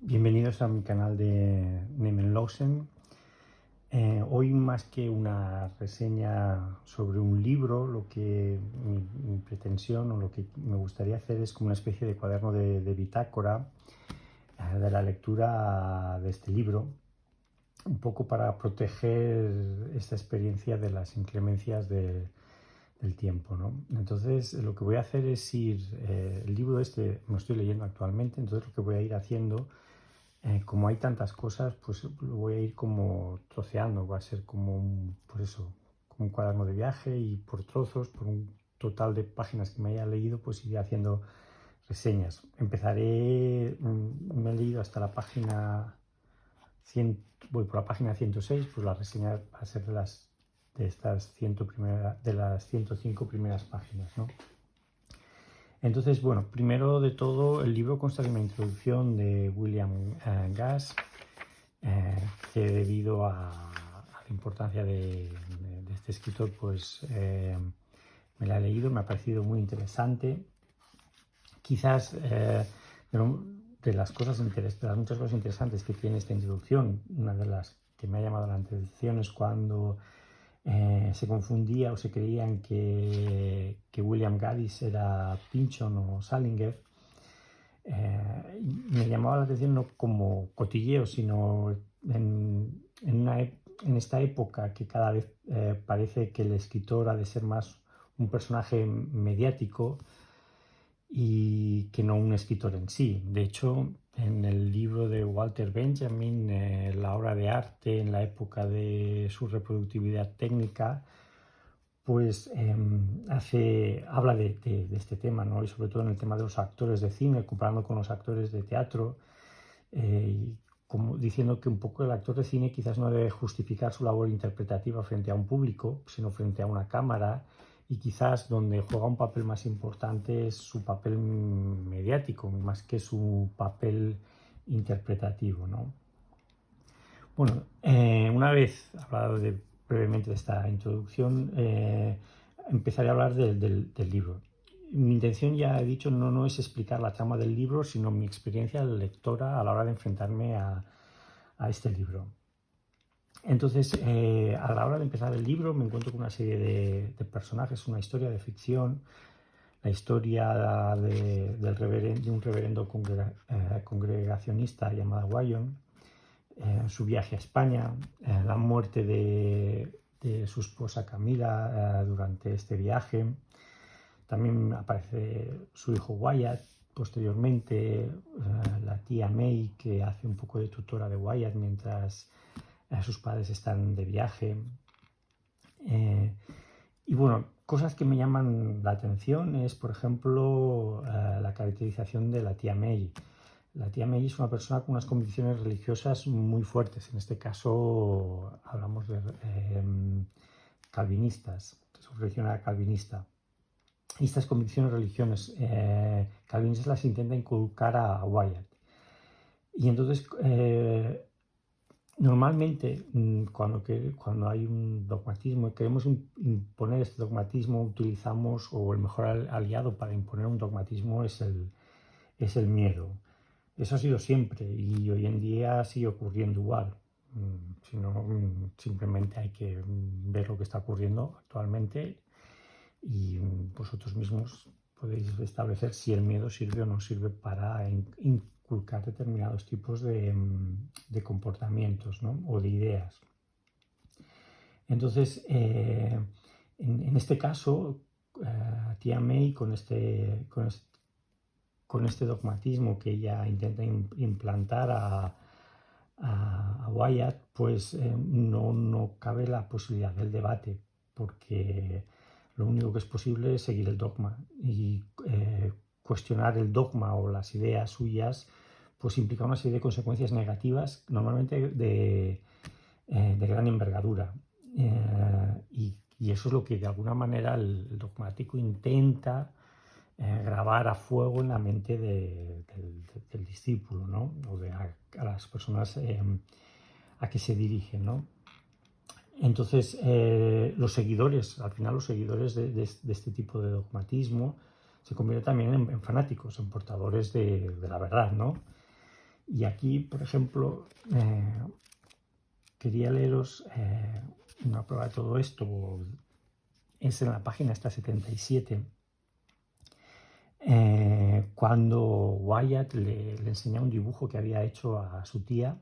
Bienvenidos a mi canal de Nemenlausen. Hoy, más que una reseña sobre un libro, lo que mi pretensión o lo que me gustaría hacer es como una especie de cuaderno de bitácora de la lectura de este libro, un poco para proteger esta experiencia de las inclemencias del tiempo, ¿no? Entonces, lo que voy a hacer es el libro este me lo estoy leyendo actualmente, entonces lo que voy a ir haciendo, como hay tantas cosas, pues lo voy a ir como troceando, va a ser como como un cuaderno de viaje, y por trozos, por un total de páginas que me haya leído, pues iré haciendo reseñas. Me he leído hasta la página 100, voy por la página 106, pues la reseña va a ser de estas 105 primeras páginas, ¿no? Entonces, bueno, primero de todo, el libro consta de una introducción de William Gass, que debido a la importancia de este escritor, pues me la he leído, me ha parecido muy interesante. Quizás de las muchas cosas interesantes que tiene esta introducción, una de las que me ha llamado la atención es cuando se confundía o se creían que William Gaddis era Pynchon o Salinger. Me llamaba la atención no como cotilleo, sino en esta época que cada vez parece que el escritor ha de ser más un personaje mediático y que no un escritor en sí. De hecho, en el libro de Walter Benjamin, La obra de arte en la época de su reproductividad técnica, pues habla de este tema, ¿no? Y sobre todo en el tema de los actores de cine, comparando con los actores de teatro, y como diciendo que un poco el actor de cine quizás no debe justificar su labor interpretativa frente a un público, sino frente a una cámara, y quizás donde juega un papel más importante es su papel mediático, más que su papel interpretativo, ¿no? Bueno, una vez hablado brevemente de esta introducción, empezaré a hablar del libro. Mi intención, ya he dicho, no es explicar la trama del libro, sino mi experiencia lectora a la hora de enfrentarme a este libro. Entonces, a la hora de empezar el libro me encuentro con una serie de personajes, una historia de ficción, la historia de un reverendo congregacionista llamado Wyon, su viaje a España, la muerte de su esposa Camila durante este viaje. También aparece su hijo Wyatt posteriormente, la tía May, que hace un poco de tutora de Wyatt mientras sus padres están de viaje. Y bueno, cosas que me llaman la atención es, por ejemplo, la caracterización de la tía May. La tía May es una persona con unas convicciones religiosas muy fuertes. En este caso hablamos de calvinistas, su religión era calvinista. Y estas convicciones calvinistas las intenta inculcar a Wyatt. Y entonces, normalmente, cuando hay un dogmatismo y queremos imponer este dogmatismo, utilizamos, o el mejor aliado para imponer un dogmatismo es el miedo. Eso ha sido siempre y hoy en día sigue ocurriendo igual. Si no, simplemente hay que ver lo que está ocurriendo actualmente y vosotros mismos podéis establecer si el miedo sirve o no sirve para inculcar determinados tipos de comportamientos, ¿no? O de ideas. Entonces, en este caso, tía May, con este dogmatismo que ella intenta implantar a Wyatt, pues no cabe la posibilidad del debate, porque lo único que es posible es seguir el dogma, y cuestionar el dogma o las ideas suyas pues implica una serie de consecuencias negativas, normalmente de gran envergadura, y eso es lo que de alguna manera el dogmático intenta grabar a fuego en la mente del discípulo, ¿no? O a las personas a que se dirigen, ¿no? Entonces, los seguidores de este tipo de dogmatismo se convierten también en fanáticos, en portadores de la verdad, ¿no? Y aquí, por ejemplo, quería leeros una prueba de todo esto. Es en la página esta 77, cuando Wyatt le enseña un dibujo que había hecho a su tía,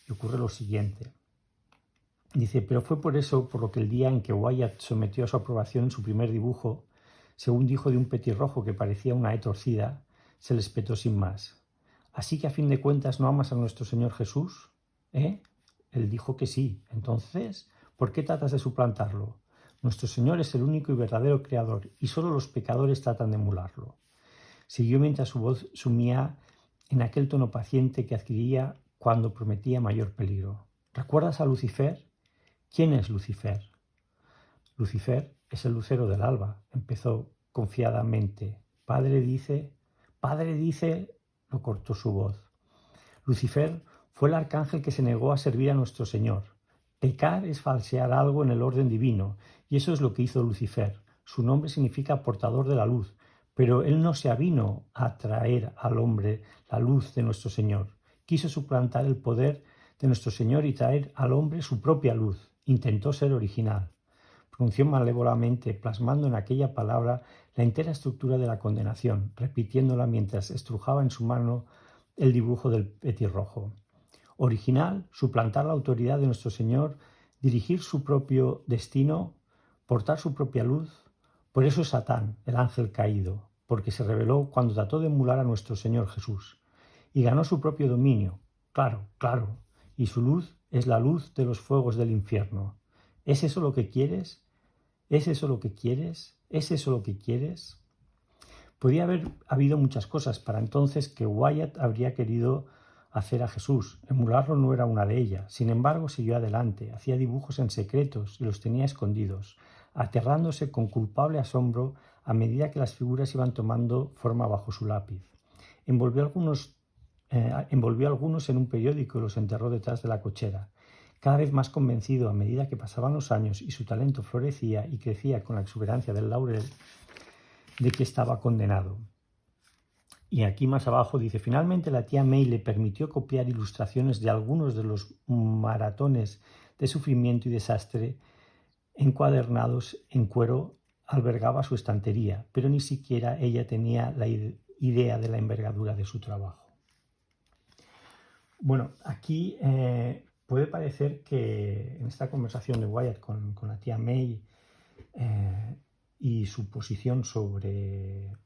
y ocurre lo siguiente. Dice, pero fue por eso por lo que el día en que Wyatt sometió a su aprobación su primer dibujo, según dijo de un petirrojo que parecía una E torcida, se le espetó sin más. Así que a fin de cuentas no amas a nuestro Señor Jesús, ¿eh? Él dijo que sí. Entonces, ¿por qué tratas de suplantarlo? Nuestro Señor es el único y verdadero Creador, y solo los pecadores tratan de emularlo. Siguió mientras su voz sumía en aquel tono paciente que adquiría cuando prometía mayor peligro. ¿Recuerdas a Lucifer? ¿Quién es Lucifer? Lucifer es el lucero del alba, empezó confiadamente. Padre dice, lo cortó su voz. Lucifer fue el arcángel que se negó a servir a nuestro Señor. Pecar es falsear algo en el orden divino, y eso es lo que hizo Lucifer. Su nombre significa portador de la luz, pero él no se avino a traer al hombre la luz de nuestro Señor. Quiso suplantar el poder de nuestro Señor y traer al hombre su propia luz. Intentó ser original. Pronunció malévolamente, plasmando en aquella palabra la entera estructura de la condenación, repitiéndola mientras estrujaba en su mano el dibujo del petirrojo. Original, suplantar la autoridad de nuestro Señor, dirigir su propio destino, portar su propia luz. Por eso es Satán, el ángel caído, porque se rebeló cuando trató de emular a nuestro Señor Jesús. Y ganó su propio dominio, claro, y su luz es la luz de los fuegos del infierno. ¿Es eso lo que quieres? ¿Es eso lo que quieres? ¿Es eso lo que quieres? Podía haber habido muchas cosas para entonces que Wyatt habría querido hacer a Jesús. Emularlo no era una de ellas. Sin embargo, siguió adelante, hacía dibujos en secretos y los tenía escondidos, aterrándose con culpable asombro a medida que las figuras iban tomando forma bajo su lápiz. Envolvió algunos en un periódico y los enterró detrás de la cochera. Cada vez más convencido a medida que pasaban los años y su talento florecía y crecía con la exuberancia del laurel, de que estaba condenado. Y aquí más abajo dice, finalmente la tía May le permitió copiar ilustraciones de algunos de los maratones de sufrimiento y desastre encuadernados en cuero albergaba su estantería, pero ni siquiera ella tenía la idea de la envergadura de su trabajo. Bueno, aquí puede parecer que en esta conversación de Wyatt con la tía May y su posición sobre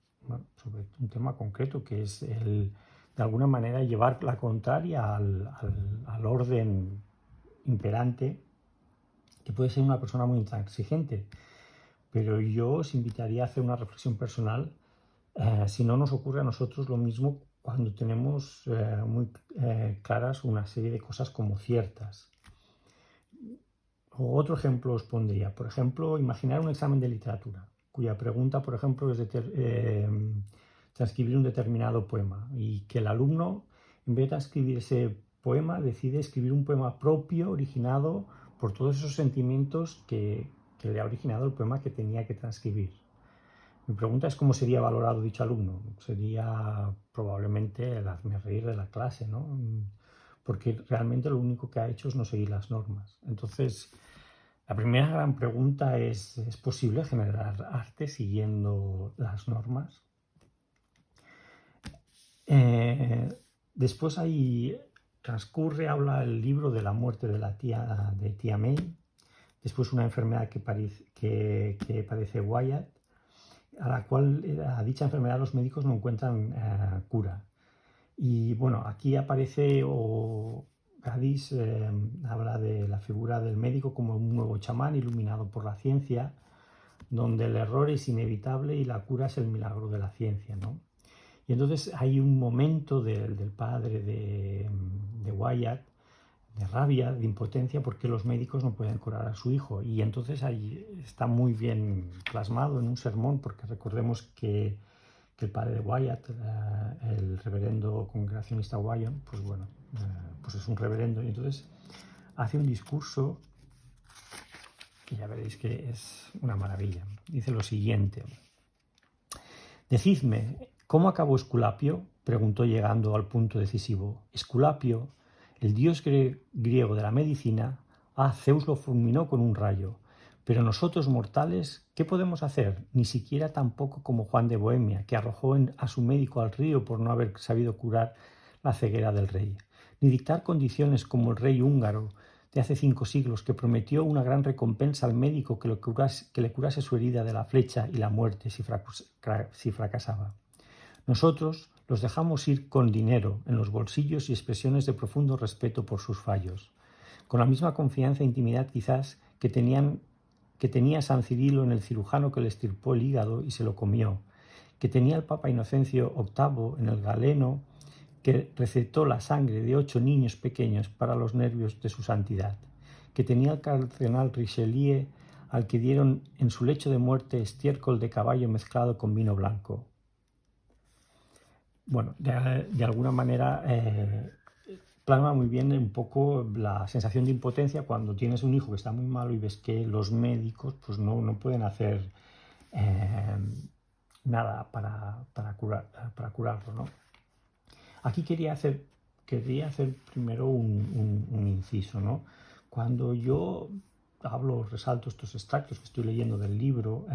un tema concreto que es de alguna manera llevar la contraria al orden imperante, que puede ser una persona muy intransigente, pero yo os invitaría a hacer una reflexión personal si no nos ocurre a nosotros lo mismo cuando tenemos muy claras una serie de cosas como ciertas. O otro ejemplo os pondría, por ejemplo, imaginar un examen de literatura, cuya pregunta, por ejemplo, es transcribir un determinado poema y que el alumno, en vez de transcribir ese poema, decide escribir un poema propio, originado por todos esos sentimientos que le ha originado el poema que tenía que transcribir. Mi pregunta es cómo sería valorado dicho alumno. Sería probablemente el hazmerreír de la clase, ¿no? Porque realmente lo único que ha hecho es no seguir las normas. Entonces, la primera gran pregunta ¿es posible generar arte siguiendo las normas? Después ahí habla el libro de la muerte de la tía May. Después una enfermedad que padece Wyatt, a la cual a dicha enfermedad los médicos no encuentran cura. Y bueno, aquí aparece Gadis habla de la figura del médico como un nuevo chamán iluminado por la ciencia, donde el error es inevitable y la cura es el milagro de la ciencia, ¿no? Y entonces hay un momento del padre de Wyatt, de rabia, de impotencia, porque los médicos no pueden curar a su hijo. Y entonces ahí está muy bien plasmado en un sermón, porque recordemos que el padre de Wyatt, el reverendo congregacionista Wyatt, pues bueno, pues es un reverendo, y entonces hace un discurso que ya veréis que es una maravilla. Dice lo siguiente: decidme, ¿cómo acabó Esculapio? preguntó llegando al punto decisivo. Esculapio, el dios griego de la medicina, Zeus lo fulminó con un rayo. Pero nosotros mortales, ¿qué podemos hacer? Ni siquiera tampoco como Juan de Bohemia, que arrojó a su médico al río por no haber sabido curar la ceguera del rey. Ni dictar condiciones como el rey húngaro de hace 5 siglos, que prometió una gran recompensa al médico que le curase su herida de la flecha y la muerte si fracasaba. Nosotros los dejamos ir con dinero en los bolsillos y expresiones de profundo respeto por sus fallos, con la misma confianza e intimidad quizás que tenía San Cirilo en el cirujano que le estirpó el hígado y se lo comió, que tenía el Papa Inocencio VIII en el galeno que recetó la sangre de 8 niños pequeños para los nervios de su santidad, que tenía el cardenal Richelieu al que dieron en su lecho de muerte estiércol de caballo mezclado con vino blanco. Bueno, de alguna manera plasma muy bien un poco la sensación de impotencia cuando tienes un hijo que está muy malo y ves que los médicos pues no pueden hacer nada para curarlo, ¿no? Aquí quería hacer primero un inciso, ¿no? Cuando yo resalto estos extractos que estoy leyendo del libro,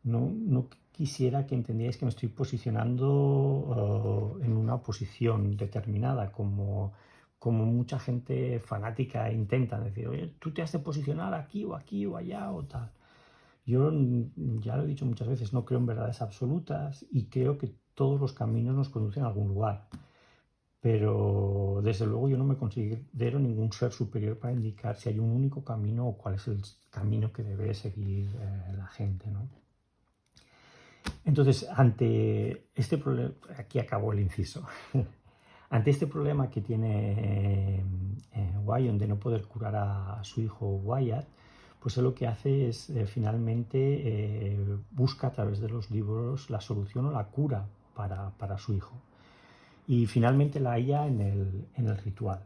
no quisiera que entendierais que me estoy posicionando en una posición determinada, como mucha gente fanática intenta decir, oye, tú te has de posicionar aquí o allá o tal. Yo ya lo he dicho muchas veces, no creo en verdades absolutas y creo que todos los caminos nos conducen a algún lugar. Pero desde luego yo no me considero ningún ser superior para indicar si hay un único camino o cuál es el camino que debe seguir la gente, ¿no? Entonces, ante este problema, aquí acabó el inciso, ante este problema que tiene Wyon de no poder curar a su hijo Wyatt, pues él lo que hace es finalmente busca a través de los libros la solución o la cura para su hijo. Y finalmente la halla en el ritual.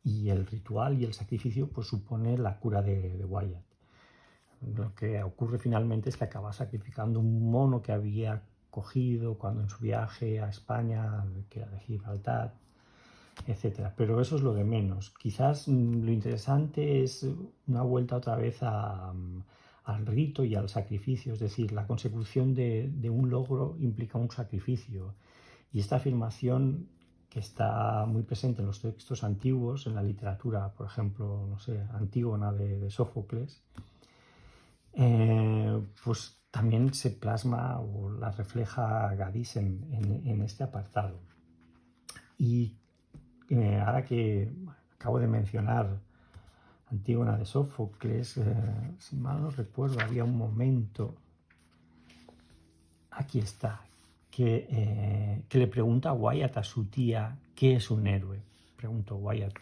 Y el ritual y el sacrificio pues supone la cura de Wyatt. Lo que ocurre finalmente es que acaba sacrificando un mono que había cogido cuando en su viaje a España, que era de Gibraltar, etc. Pero eso es lo de menos. Quizás lo interesante es una vuelta otra vez al rito y al sacrificio, es decir, la consecución de un logro implica un sacrificio. Y esta afirmación, que está muy presente en los textos antiguos, en la literatura, por ejemplo, no sé, Antígona de Sófocles, pues también se plasma o la refleja Gadis en este apartado. Y ahora que acabo de mencionar Antígona de Sófocles, si mal no recuerdo, había un momento, aquí está, que le pregunta a Wyatt, a su tía, ¿qué es un héroe? Preguntó Wyatt,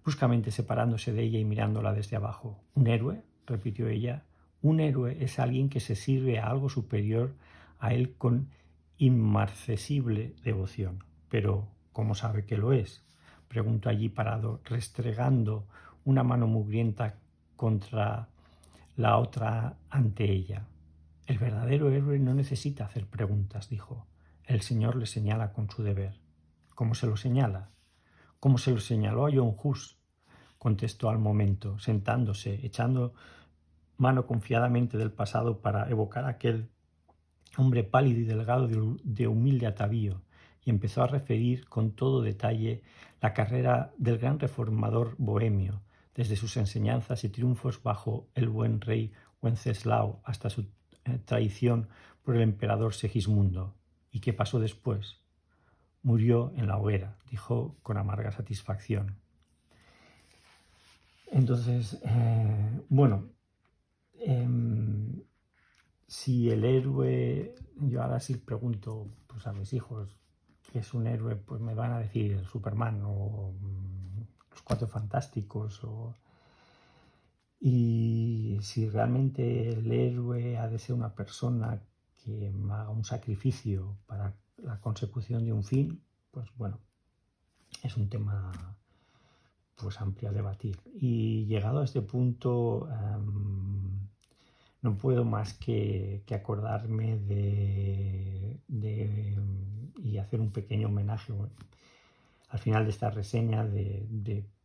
bruscamente separándose de ella y mirándola desde abajo. ¿Un héroe?, repitió ella. Un héroe es alguien que se sirve a algo superior a él con inmarcesible devoción. Pero, ¿cómo sabe que lo es?, preguntó allí parado, restregando una mano mugrienta contra la otra ante ella. El verdadero héroe no necesita hacer preguntas, dijo. El Señor le señala con su deber. ¿Cómo se lo señala? Como se lo señaló a John Hus, contestó al momento, sentándose, echando mano confiadamente del pasado para evocar a aquel hombre pálido y delgado de humilde atavío, y empezó a referir con todo detalle la carrera del gran reformador bohemio, desde sus enseñanzas y triunfos bajo el buen rey Wenceslao hasta su traición por el emperador Segismundo. ¿Y qué pasó después? Murió en la hoguera, dijo con amarga satisfacción. Entonces, si el héroe, yo ahora sí pregunto pues, a mis hijos qué es un héroe, pues me van a decir Superman o los Cuatro Fantásticos. Y si realmente el héroe ha de ser una persona que haga un sacrificio para la consecución de un fin, pues bueno, es un tema pues amplio a debatir. Y llegado a este punto, no puedo más que acordarme y hacer un pequeño homenaje al final de esta reseña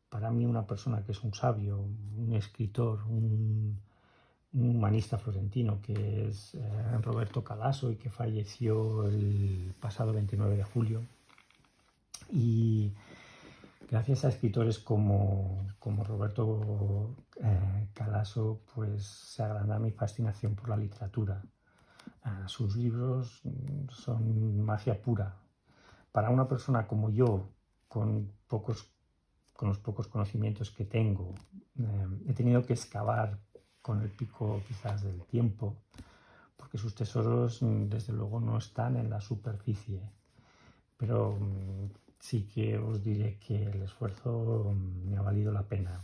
para mí, una persona que es un sabio, un escritor, un humanista florentino, que es Roberto Calasso, y que falleció el pasado 29 de julio. Y gracias a escritores como Roberto Calasso, pues se agranda mi fascinación por la literatura. Sus libros son magia pura. Para una persona como yo, con los pocos conocimientos que tengo, he tenido que excavar con el pico quizás del tiempo, porque sus tesoros desde luego no están en la superficie. Pero sí que os diré que el esfuerzo me ha valido la pena.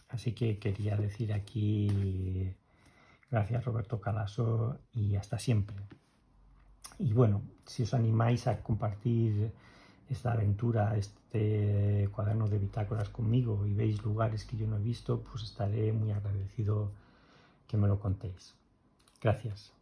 Así que quería decir aquí gracias, Roberto Calasso, y hasta siempre. Y bueno, si os animáis a compartir esta aventura, este cuaderno de bitácoras conmigo, y veis lugares que yo no he visto, pues estaré muy agradecido que me lo contéis. Gracias.